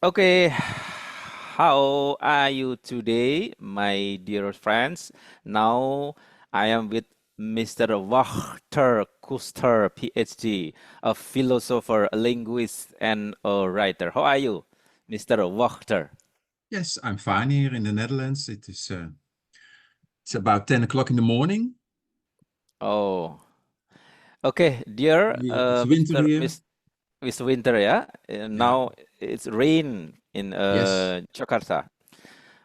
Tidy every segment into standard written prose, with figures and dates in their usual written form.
Okay, how are you today, my dear friends? Now I am with Mr. Wouter Kusters Ph.D., a philosopher, a linguist, and a writer. How are you, Mr. Wouter? Yes, I'm fine here in the Netherlands. It's about 10 o'clock in the morning. Oh, okay, dear It's winter here. Mr. Winter, yeah. Yeah. Now it's rain in Yes. Jakarta.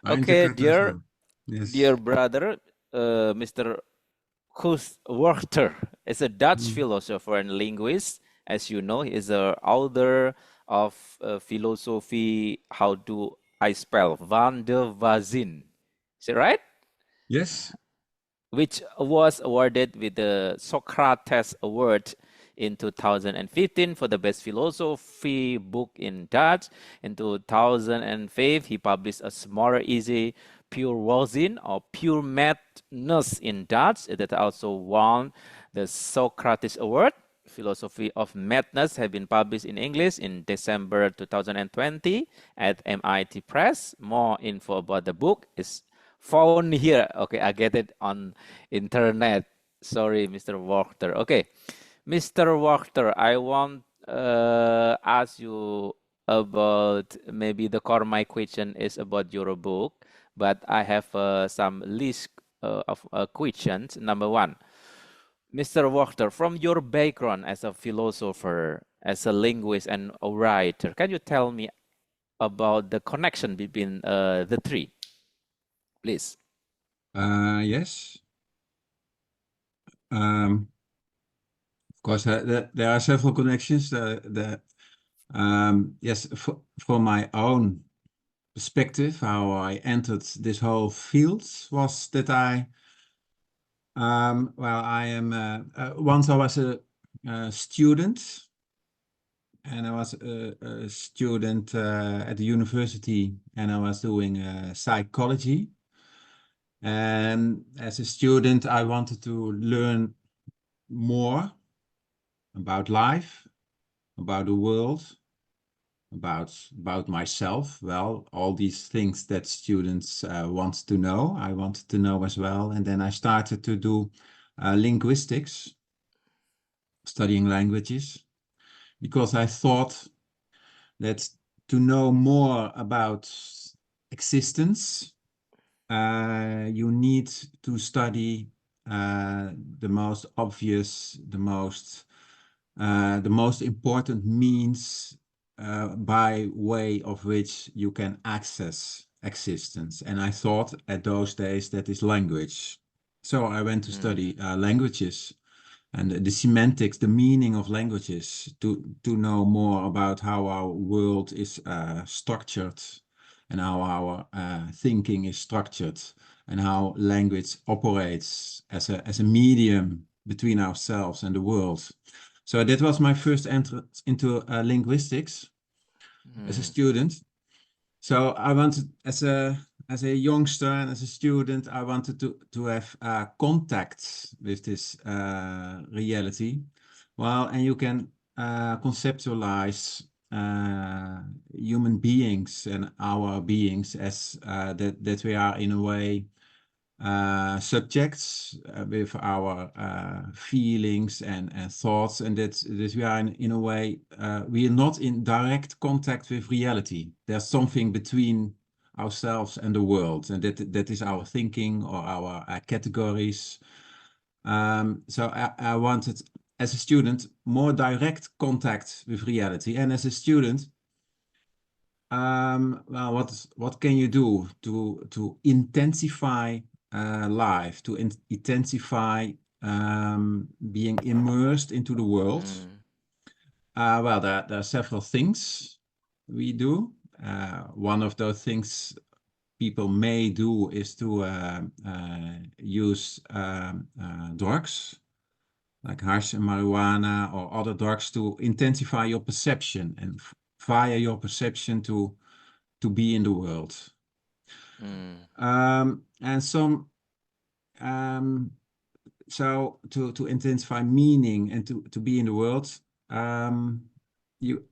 In Okay, Jakarta as dear well. Yes. dear brother, Mr. Wouter is a Dutch Mm. philosopher and linguist. As you know, he is the author of Filosofie. How do I spell? Van de Waanzin. Is it right? Yes. Which was awarded with the Socrates Award in 2015 for the best philosophy book in Dutch. In 2005, he published a smaller essay, Pure Waanzin or Pure Madness in Dutch, that also won the Socrates Award. Philosophy of Madness have been published in English in December 2020 at MIT Press. More info about the book is found here. Okay, I get it on internet. Sorry, Mr. Wachter. Okay, Mr. Wachter, I want ask you about maybe the core of my question is about your book, but I have some list of questions. Number one, Mr. Wachter, from your background as a philosopher, as a linguist, and a writer, can you tell me about the connection between the three, please? Yes. Of course, there are several connections. Yes, from my own perspective, how I entered this whole field was that I am, once I was a student. And I was a student at the university, and I was doing psychology. And as a student, I wanted to learn more about life, about the world, about myself. Well, all these things that students want to know, I wanted to know as well. And then I started to do linguistics, studying languages, because I thought that to know more about existence, you need to study the most obvious, the most important means by way of which you can access existence. And I thought at those days that is language. So I went to Mm. study languages and the semantics, the meaning of languages, to know more about how our world is structured and how our thinking is structured and how language operates as a medium between ourselves and the world. So that was my first entrance into linguistics as a Mm. student. So I wanted, as a youngster and as a student, I wanted to have contact with this reality. Well, and you can conceptualize human beings and our beings as that we are in a way subjects with our feelings and thoughts, and that we are in a way we are not in direct contact with reality. There's something between ourselves and the world, and that is our thinking or our categories. So I wanted, as a student, more direct contact with reality, and as a student, well, what can you do to intensify life, to intensify being immersed into the world? Mm. Well, there are several things we do. One of those things people may do is to use drugs like hash and marijuana or other drugs to intensify your perception and via your perception to be in the world. Mm. And some um, so to intensify meaning and to be in the world, you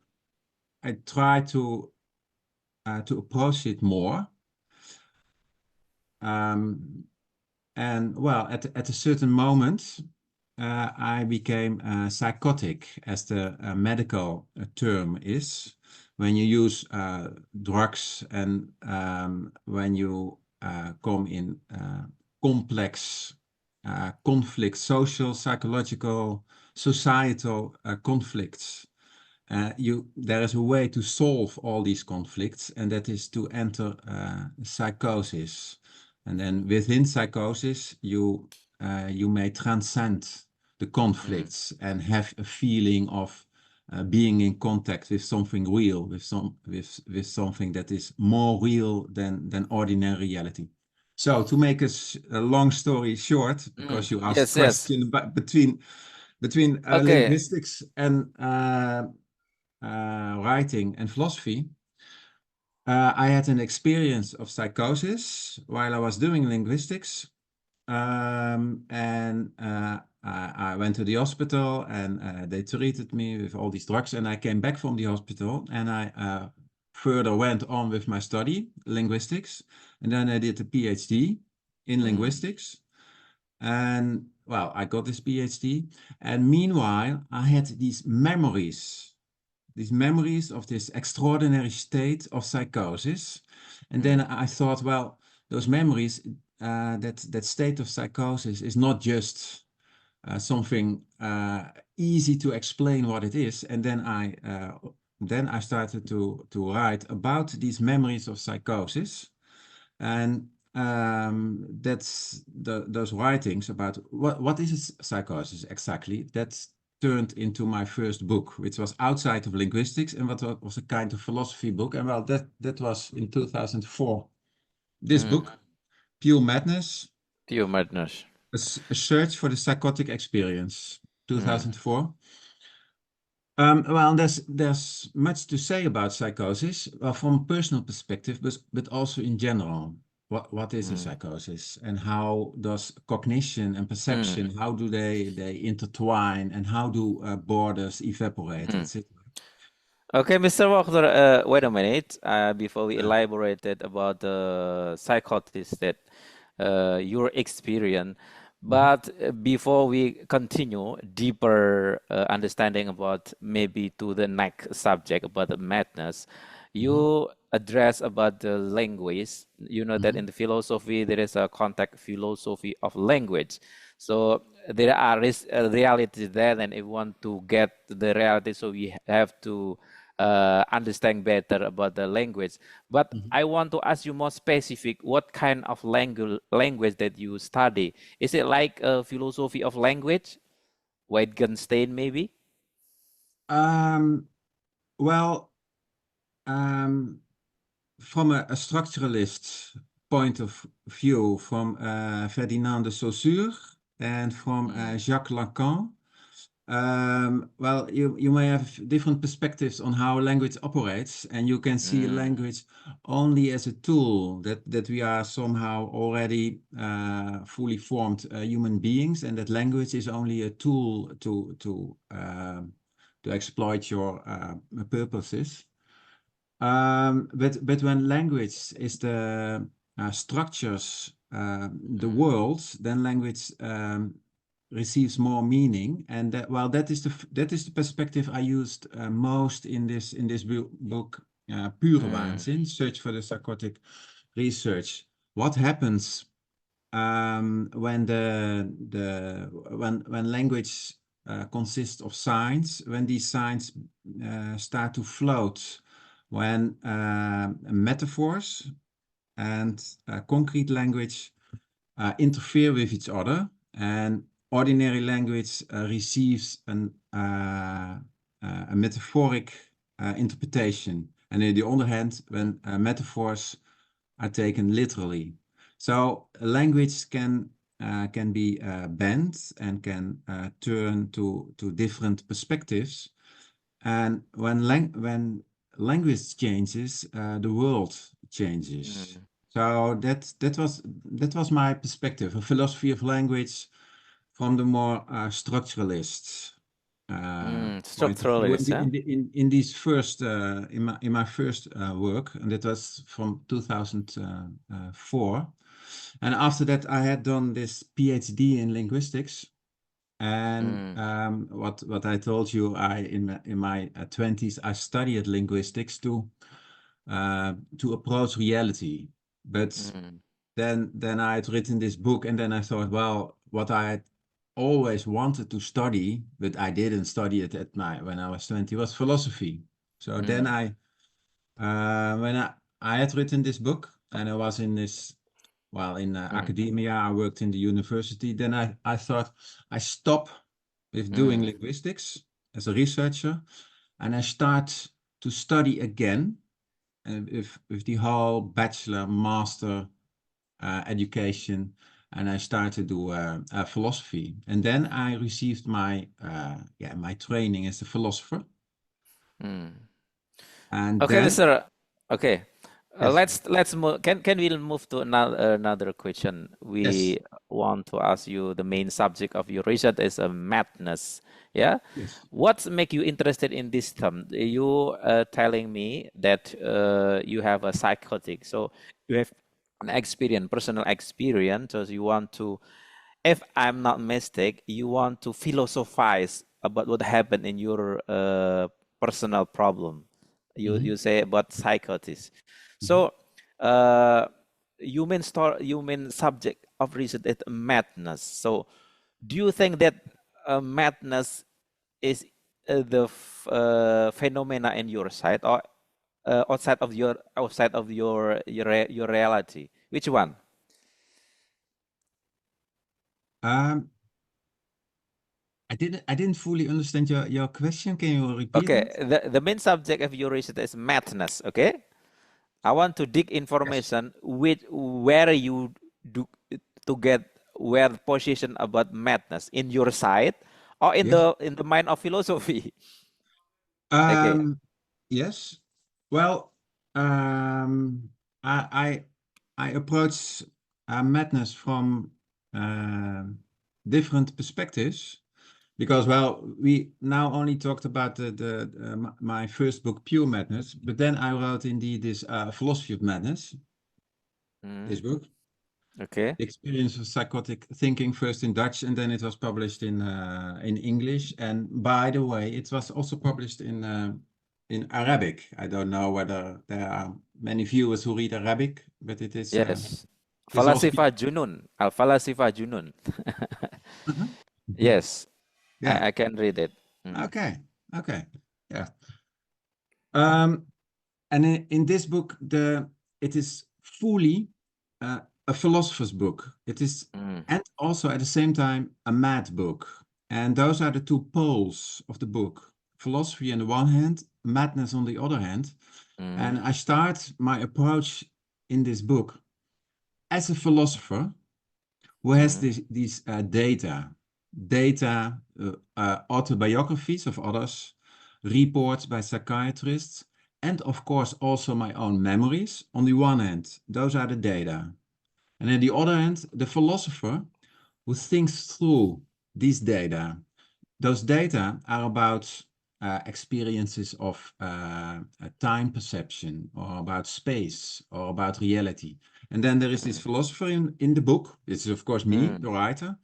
I try to to approach it more. And well, at a certain moment, I became psychotic, as the medical term is, when you use drugs and when you come in complex conflicts, social, psychological, societal conflicts. There is a way to solve all these conflicts, and that is to enter psychosis. And then within psychosis, you may transcend the conflicts and have a feeling of being in contact with something real, with something that is more real than ordinary reality. So to make a long story short, because you asked Yes, yes. question between Okay. linguistics and writing and philosophy, I had an experience of psychosis while I was doing linguistics. And I went to the hospital, and they treated me with all these drugs. And I came back from the hospital, and I further went on with my study, linguistics. And then I did a PhD in linguistics. And well, I got this PhD. And meanwhile, I had these memories of this extraordinary state of psychosis. And then I thought, well, those memories, that state of psychosis is not just something easy to explain what it is. And then I started to write about these memories of psychosis. And those writings about what is psychosis exactly, that's turned into my first book, which was outside of linguistics and what was a kind of philosophy book. And well, that was in 2004. This book, Pure Madness, Pure madness. a search for the psychotic experience, 2004. Well, there's much to say about psychosis, well, from a personal perspective, but also in general. What is a psychosis, and how does cognition and perception, how do they intertwine, and how do borders evaporate, etc. Okay, Mr. Walker, wait a minute. Before we elaborated about the psychosis that your experience, Mhm, but before we continue deeper understanding about maybe to the next subject about the madness, mhm, you address about the language. You know that in mhm, the philosophy there is a contact philosophy of language. So there are realities there, and if we want to get the reality, so we have to understand better about the language. But mhm. I want to ask you more specific, what kind of language that you study? Is it like a philosophy of language, Wittgenstein maybe? Um, well, um, from a structuralist point of view, from Ferdinand de Saussure and from Jacques Lacan. Well, you may have different perspectives on how language operates, and you can see language only as a tool that we are somehow already fully formed human beings, and that language is only a tool to exploit your purposes. But when language is the structures the world, then language receives more meaning, and well, that is the perspective I used most in this book, Pure Waanzin, Search for the Psychotic Research. What happens when language consists of signs, when these signs start to float, when metaphors and concrete language interfere with each other, and ordinary language receives a metaphoric interpretation, and on the other hand, when metaphors are taken literally. So language can be bent and can turn to different perspectives. And when language changes, the world changes. So that was my perspective, a philosophy of language from the more structuralists. point of view. Structuralist, huh? In these first in my first work, and that was from 2004. And after that, I had done this PhD in linguistics. And Mm, what I told you, in my 20s, I studied linguistics to approach reality. But mm, then I had written this book, and then I thought, well, what I had always wanted to study, but I didn't study it when I was 20, was philosophy. So then mm, when I had written this book, and I was in this, well, in mm, academia, I worked in the university. Then I thought I stop with doing mm, linguistics as a researcher, and I start to study again, with the whole bachelor, master education, and I started to do philosophy. And then I received my training as a philosopher. mm. And Okay, then Mr. Okay, yes, let's move. Can we move to another question? yes, We want to ask you the main subject of your research is a madness. Yeah, yes. what make you interested in this term? You telling me that you have a psychotic, so you have an experience, personal experience, so you want to, if I'm not mistaken, you want to philosophize about what happened in your personal problem. Mhm, You say about psychosis. mhm. So you mean subject of research is madness. So do you think that madness is the phenomena in your side or outside of your reality? Which one? Um, I didn't fully understand your question. Can you repeat Okay, that? the main subject of your research is madness. Okay, I want to dig Yes. information with where you do to get where the position about madness in your side or Yes. in the mind of philosophy. Okay. Um, yes. Well, um, I I approach madness from um different perspectives, because, well, we now only talked about my first book, Pure Madness, but then I wrote indeed this Philosophy of Madness, this Mm, book, okay. The Experience of Psychotic Thinking, first in Dutch, and then it was published in English. And by the way, it was also published in Arabic. I don't know whether there are many viewers who read Arabic, but it is Yes. there's also Falasifa Junun. Al Falasifa Junun. uh-huh. Yes, Yeah. I can read it. Mm, Okay. Okay. Yeah. Um, and in this book, it is fully a philosopher's book. It is, mm, and also at the same time, a mad book. And those are the two poles of the book: philosophy on the one hand, madness on the other hand. And mm, I start my approach in this book as a philosopher who has mm, these data, autobiographies of others, reports by psychiatrists, and of course also my own memories. On the one hand, those are the data. And on the other hand, the philosopher who thinks through these data. Those data are about experiences of time perception, or about space, or about reality. And then there is this mm, philosopher in the book, this is of course me, the mm, writer,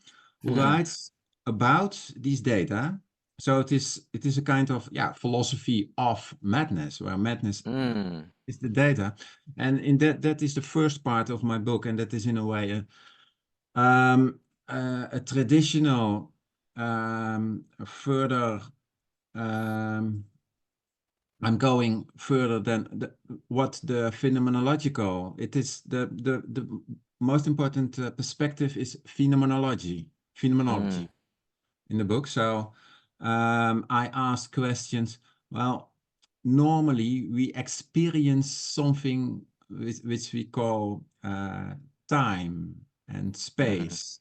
who mm, writes about these data. So it is a kind of, philosophy of madness, where madness mm, is the data. And in that is the first part of my book, and that is in a way a traditional, further, um, I'm going further than what the phenomenological. It is the most important perspective is phenomenology mm, in the book. So I ask questions. Well, normally we experience something which we call time and mm, space,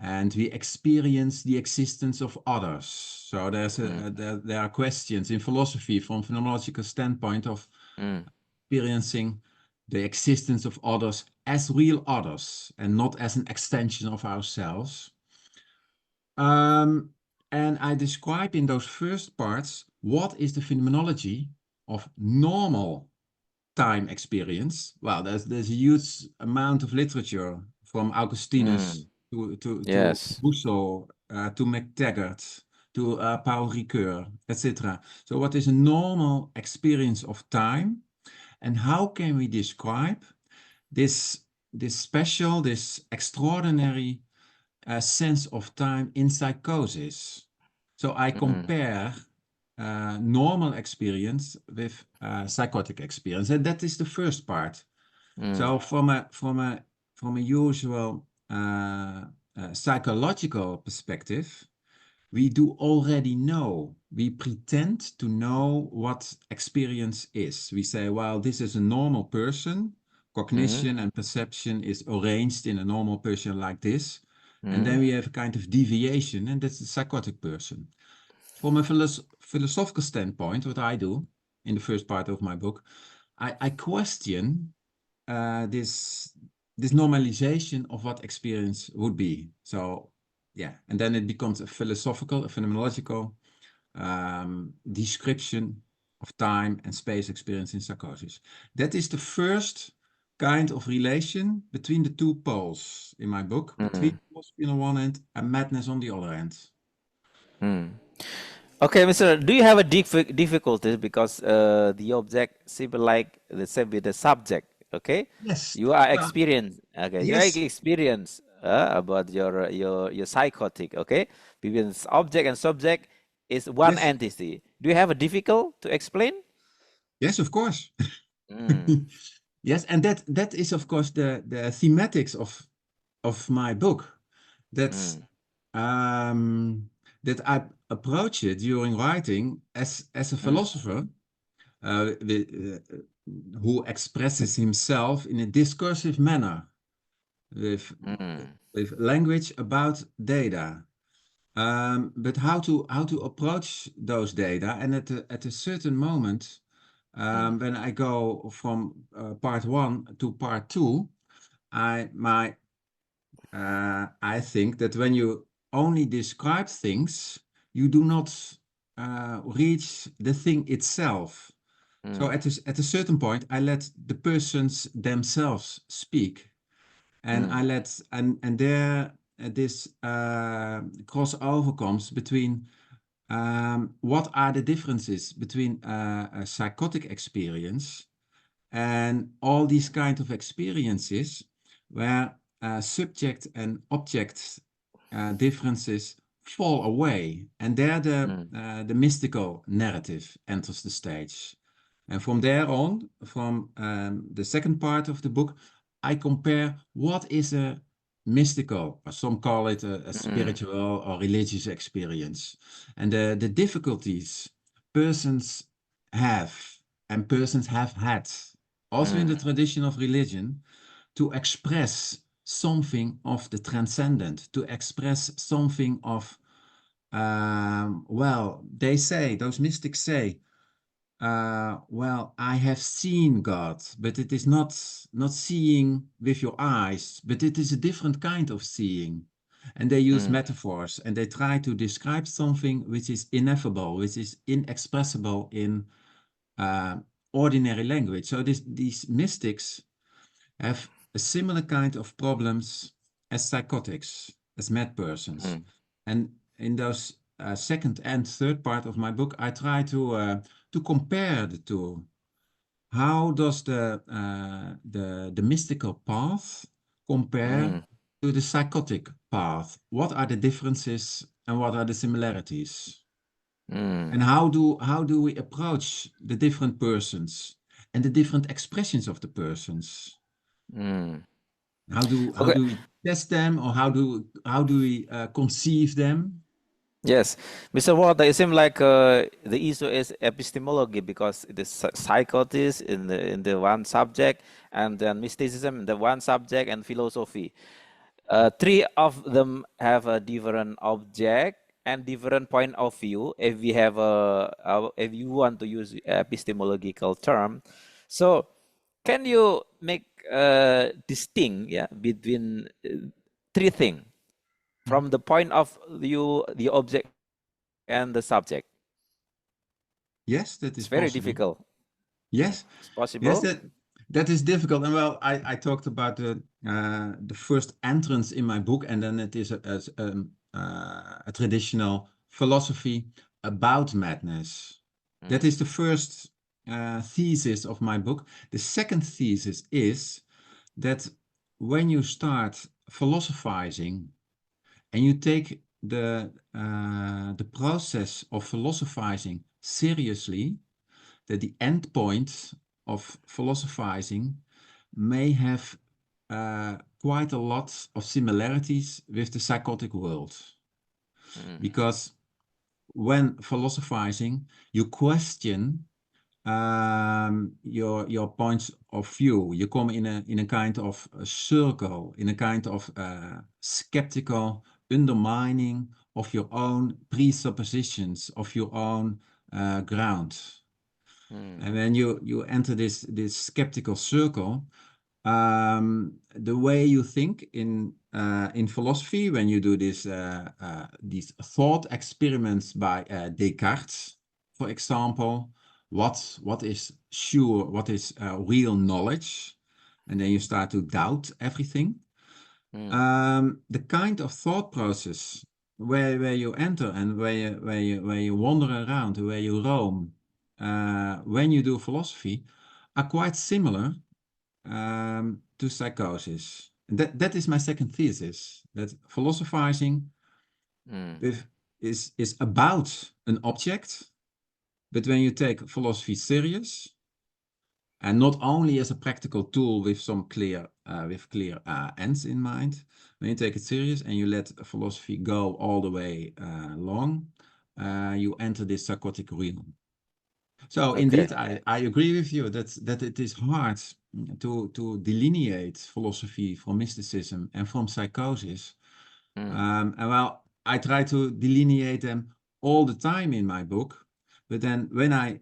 and we experience the existence of others. So mm, there are questions in philosophy from phenomenological standpoint of mm, experiencing the existence of others as real others and not as an extension of ourselves. Um, And I describe in those first parts what is the phenomenology of normal time experience. Well, there's a huge amount of literature from Augustinus Mm. to Yes. Rousseau to MacTaggart to Paul Ricoeur, etc. So, what is a normal experience of time, and how can we describe this this extraordinary sense of time in psychosis? So I Mm. compare normal experience with psychotic experience, and that is the first part. Mm. So from a usual psychological perspective, we do already know. We pretend to know what experience is. We say, well, this is a normal person. Mm. Cognition and perception is arranged in a normal person like this. And then Mm. we have a kind of deviation, and that's the psychotic person. From a philosophical standpoint, what I do in the first part of my book, I question this normalization of what experience would be. So yeah, and then it becomes a philosophical, a phenomenological description of time and space experience in psychosis. That is the first kind of relation between the two poles in my book, between Mm. philosophy on the one hand and madness on the other hand. Mm. Okay, Mr. Do you have a difficulty because the object seems like the same with the subject? Okay, Yes. you are Well, experienced. Okay, you are yes. experienced about your psychotic. Okay, between object and subject is one Yes. entity. Do you have a difficult to explain? Yes, of course. Mm. Yes, and that is of course the thematics of my book. That's Mm. that I approach it during writing as a Mm. philosopher who expresses himself in a discursive manner with Mm. with language about data. But how to approach those data, and at a certain moment, Mm. when I go from part one to part two, I think that when you only describe things, you do not reach the thing itself. So Mm. at a certain point, I let the persons themselves speak, and I Mm. let and there this crossover comes between what are the differences between a psychotic experience and all these kind of experiences where subject and object differences fall away, and there Mm. the mystical narrative enters the stage. And from there on, from the second part of the book, I compare what is a mystical, or some call it a Mm. spiritual or religious experience, and the difficulties persons have and persons have had, also in the Mm. tradition of religion, to express something of the transcendent, to express something of, well, they say, those mystics say, well, I have seen God, but it is not seeing with your eyes, but it is a different kind of seeing. And they use Mm. metaphors, and they try to describe something which is ineffable, which is inexpressible in uh, ordinary language. So these mystics have a similar kind of problems as psychotics, as mad persons. Mm. And in those second and third part of my book, I try to compare the two. How does the mystical path compare Mm. to the psychotic path? What are the differences and what are the similarities? Mm. And how do we approach the different persons and the different expressions of the persons? Mm. How do Okay. we test them, or how do we conceive them? Yes, Mr. Walter, it seems like the issue is epistemology because the psychosis in the one subject, and then mysticism in the one subject, and philosophy. Three of them have a different object and different point of view. If we have if you want to use epistemological term, so can you make distinct, yeah, between three things? From the point of view, the object and the subject. Yes, that It's is very possible. difficult. Yes, It's yes, possible. that is difficult. And well, I talked about the first entrance in my book, and then it is a traditional philosophy about madness. That Mm, is the first thesis of my book. The second thesis is that when you start philosophizing and you take the process of philosophizing seriously, that the end point of philosophizing may have quite a lot of similarities with the psychotic world. mm, Because when philosophizing, you question your points of view. You come in a kind of a circle, in a kind of skeptical undermining of your own presuppositions, of your own ground. And mm, when you enter this skeptical circle, the way you think in philosophy, when you do these thought experiments by Descartes, for example, what is sure, what is real knowledge, and then you start to doubt everything. mm, The kind of thought process where you enter and where you wander around, where you roam, when you do philosophy, are quite similar to psychosis. That is my second thesis. That philosophizing mm, with, is about an object, but when you take philosophy serious, and not only as a practical tool with some clear ends in mind. When you take it serious and you let philosophy go all the way long, you enter this psychotic realm. So okay. indeed, I agree with you that it is hard to delineate philosophy from mysticism and from psychosis. Mm, And well, I try to delineate them all the time in my book. But then when I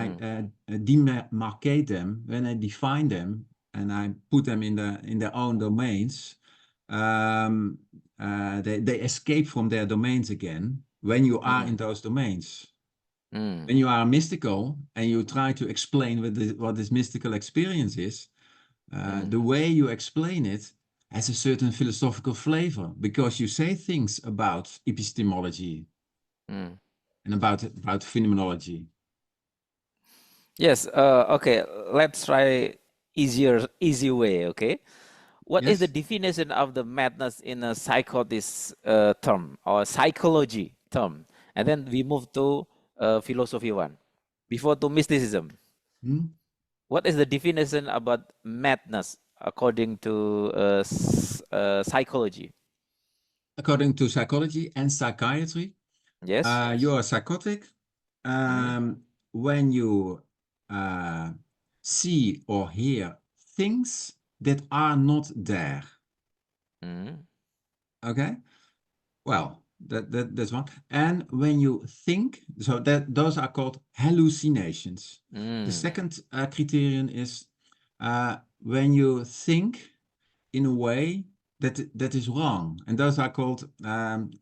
mm, demarcate them, when I define them, and I put them in their own domains, um, they escape from their domains again when you are in mm, those domains. mm, When you are mystical and you try to explain what this mystical experience is, mm, the way you explain it has a certain philosophical flavor because you say things about epistemology mm. and about phenomenology. Yes. Okay. Let's try easy way. Okay. What is the Yes? definition of the madness in a psychotic term or psychology term? And then we move to philosophy one. Before to mysticism. Hmm? What is the definition about madness according to psychology? According to psychology and psychiatry, Yes. you are psychotic Mm, when you uh, see or hear things that are not there. mm, Okay? Well, that's one. And when you think, so that those are called hallucinations. The mm, second criterion is when you think in a way that is wrong, and those are called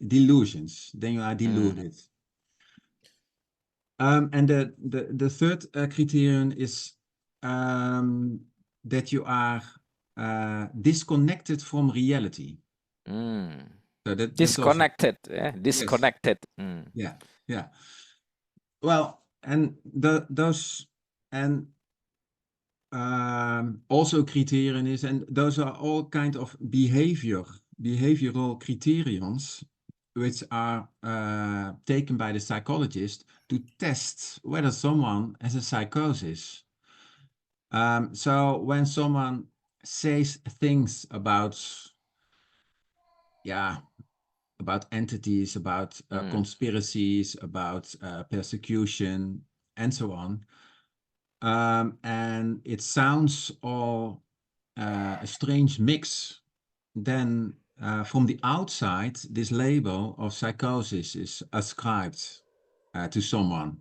delusions. Then you are mm, deluded. And the third criterion is um, that you are disconnected from reality. mm. So that's also Disconnected. Yeah? yes, Disconnected. Mm, yeah, yeah. Well, and those and also criterion is, and those are all kind of behavioral criterions, which are taken by the psychologist to test whether someone has a psychosis. So when someone says things about, yeah, about entities, about mm, conspiracies, about persecution, and so on. And it sounds all a strange mix. Then from the outside, this label of psychosis is ascribed to someone.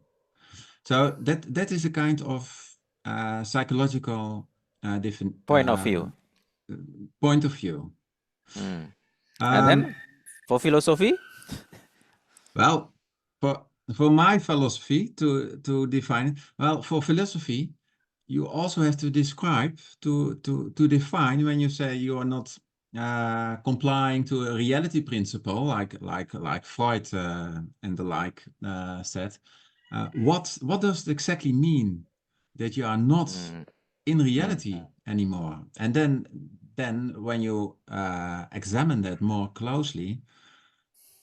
So that is a kind of psychological different point of view. point of view. Mm. And Um, then for philosophy? well, for my philosophy to define it, well, for philosophy, you also have to describe to define when you say you are not complying to a reality principle, like Freud and the like said. What does it exactly mean that you are not Mm, in mm, reality anymore? And then when you examine that more closely,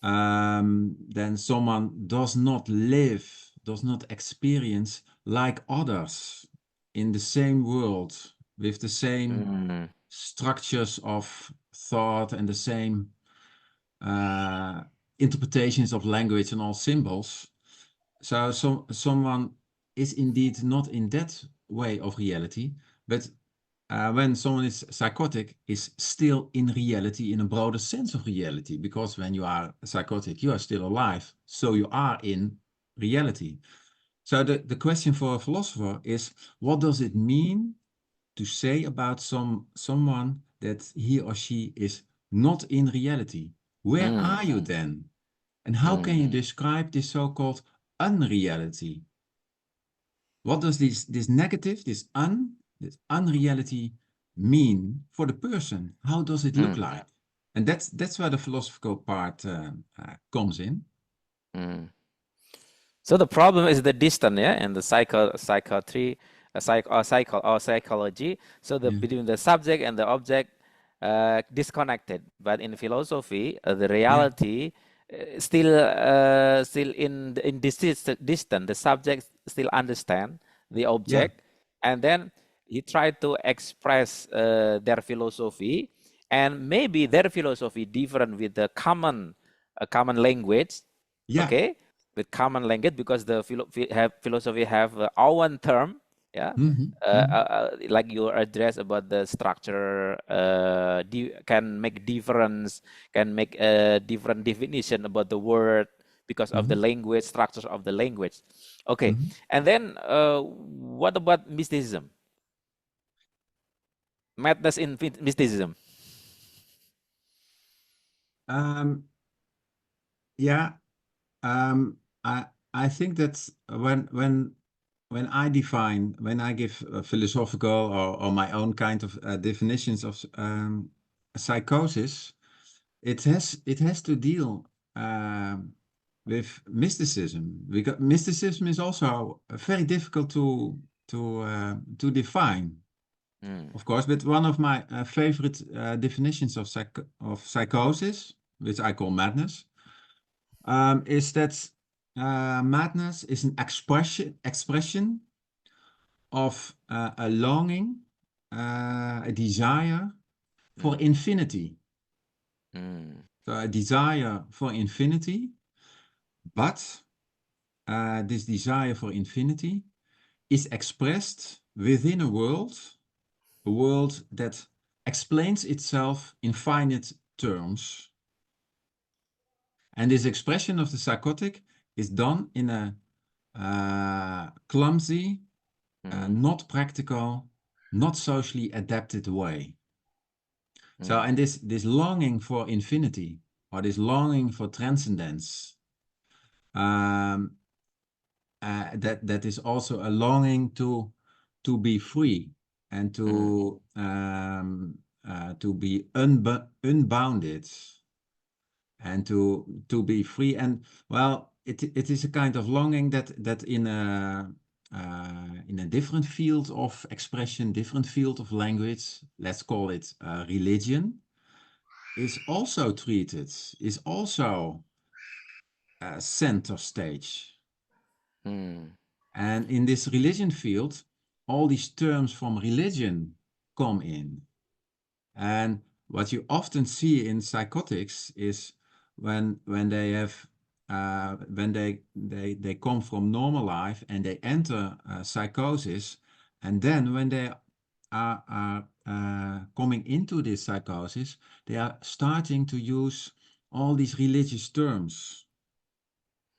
then someone does not live, does not experience like others in the same world with the same mm, structures of thought and the same uh, interpretations of language and all symbols. So someone is indeed not in that way of reality, but when someone is psychotic, is still in reality in a broader sense of reality, because when you are psychotic, you are still alive, so you are in reality. So the question for a philosopher is, what does it mean to say about someone that he or she is not in reality? Where mm, are you then? And how can you describe this so-called unreality? What does this negative, this unreality mean for the person? How does it look mm, like? And that's where the philosophical part comes in. mm. So the problem is the distance, yeah, and the psychiatry, psychology. So the Yeah, between the subject and the object disconnected. But in philosophy, the yeah, reality still in this distance. The subject still understand the yeah. object, and then he tried to express their philosophy, and maybe their philosophy different with the common a common language, Yeah. okay, with common language, because the philosophy have our own term, yeah, Hmm. Hmm. like your address about the structure can make difference, can make a different definition about the word because of the Hmm. language structures of the language. Okay, Hmm. and then what about mysticism? Madness in mysticism. Um, yeah. Um, I I think that when I define, when I give philosophical or my own kind of definitions of psychosis, it has to deal with mysticism, because mysticism is also very difficult to define, Mm, of course. But one of my favorite definitions of psychosis, which I call madness, is that madness is an expression of a longing, a desire for mm, infinity. mm, So a desire for infinity, but this desire for infinity is expressed within a world that explains itself in finite terms. And this expression of the psychotic is done in a clumsy, mm, not practical, not socially adapted way. So, mm, and this longing for infinity, or this longing for transcendence, um, that is also a longing to be free and mm, to be unbounded and to be free. And well, it is a kind of longing that in a different field of expression, different field of language, let's call it religion, is also treated, is also center stage. mm, And in this religion field, all these terms from religion come in. And what you often see in psychotics is when they have when they come from normal life and they enter psychosis, and then when they are coming into this psychosis, they are starting to use all these religious terms.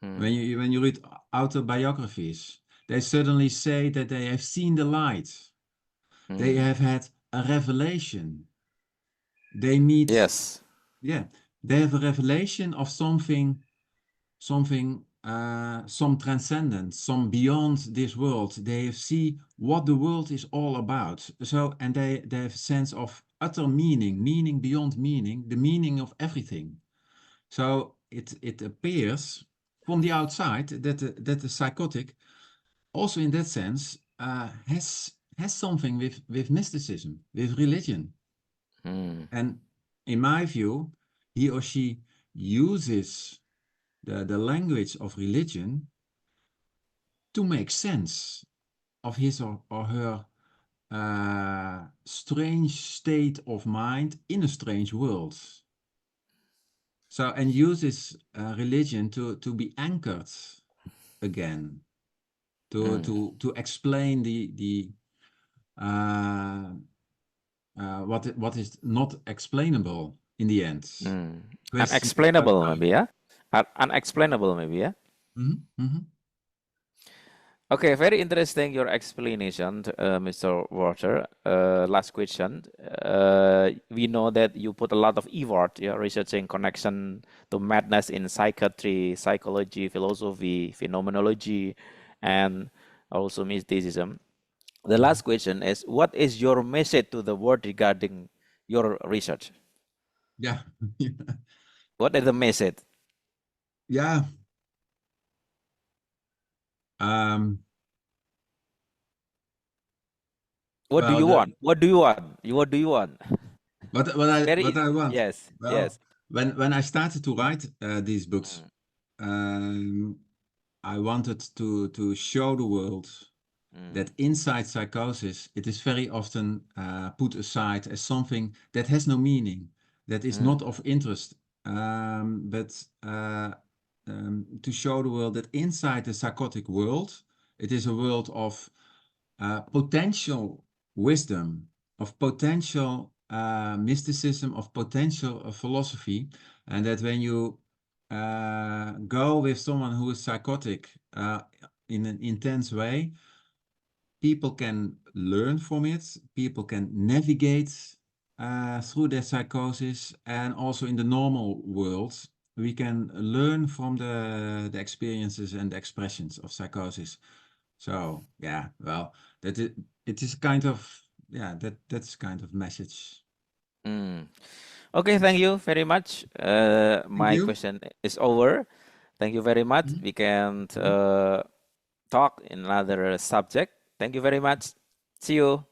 mm, When you read autobiographies, they suddenly say that they have seen the light, they mm. have had a revelation, they meet, Yes. yeah, they have a revelation of something some transcendence, some beyond this world. They see what the world is all about. So, and they have a sense of utter meaning, meaning beyond meaning, the meaning of everything. So it appears from the outside that the psychotic, also in that sense, has something with mysticism, with religion. Mm. And in my view, he or she uses the language of religion to make sense of his or her strange state of mind in a strange world. So, and uses religion to be anchored again, Mm. to explain the what is not explainable in the end. Mm. Question about Unexplainable, God. maybe, yeah? Unexplainable, maybe, yeah? Mhm, mhm. Okay, very interesting your explanation, Mr. Walter. Last question. We know that you put a lot of effort, yeah, researching connection to madness in psychiatry, psychology, philosophy, phenomenology, and also mysticism. The Mhm. last question is, what is your message to the world regarding your research? Yeah. What is the message? Yeah. Um, What do well, you want? What do you want? What do you want? what Very, I want. yes, Well, yes. when I started to write these books, Mm, um, I wanted to show the world mm, that inside psychosis, it is very often put aside as something that has no meaning, that is not mm, of interest, but to show the world that inside the psychotic world, it is a world of potential wisdom, of potential mysticism, of potential philosophy, and that when you go with someone who is psychotic in an intense way, people can learn from it, people can navigate through their psychosis, and also in the normal world, we can learn from the experiences and expressions of psychosis. So yeah, well, it is kind of yeah that's kind of message. mm. Okay, thank you very much. Thank My you. question is over. Thank you very much. Mhm. We can Mhm. talk in another subject. Thank you very much. See you.